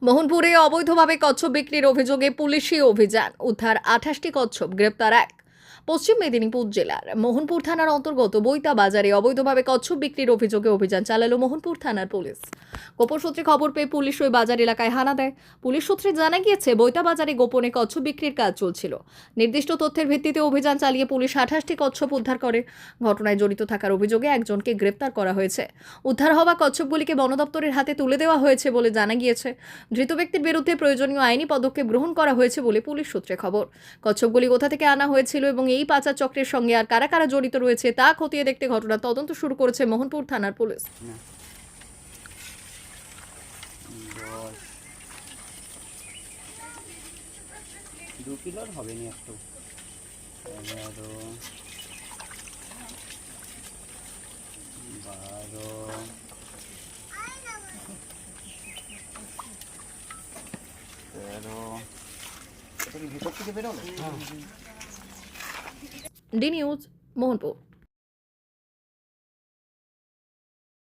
মোহনপুরে অবৈধভাবে কচ্ছপ বিক্রির অভিযোগে পুলিশি অভিযান, উদ্ধার 28টি কচ্ছপ, গ্রেপ্তার এক। পশ্চিম মেদিনীপুর জেলার মোহনপুর থানার অন্তর্গত বৈতা বাজারে অবৈধভাবে কচ্ছপ বিক্রির অভিযোগে অভিযান চালালো মোহনপুর থানার পুলিশ। গোপন সূত্রে খবর পেয়ে পুলিশ ওই বাজার এলাকায় হানা দেয়। পুলিশ সূত্রে জানা গিয়েছে বৈতা বাজারে গোপনে কচ্ছপ বিক্রির কাজ চলছিল। নির্দিষ্ট তথ্যের ভিত্তিতে অভিযান চালিয়ে পুলিশ 28টি কচ্ছপ উদ্ধার করে। ঘটনায় জড়িত থাকার অভিযোগে একজনকে গ্রেপ্তার করা হয়েছে। উদ্ধার হওয়া কচ্ছপগুলিকে বন দপ্তরের হাতে তুলে দেওয়া হয়েছে বলে জানা গিয়েছে। ধৃত ব্যক্তির বিরুদ্ধে প্রয়োজনীয় আইনি পদক্ষেপ গ্রহণ করা হয়েছে বলে পুলিশ সূত্রে খবর। কচ্ছপগুলি কোথা থেকে আনা হয়েছিল এবং এই পাচার চক্রের সঙ্গে আর কারা কারা জড়িত রয়েছে তা খতিয়ে দেখতে ঘটনার তদন্ত শুরু করেছে মোহনপুর থানার পুলিশ। 2 কিলোর হবে না একটু 11 12 13 ডি নিউজ, মোহনপুর।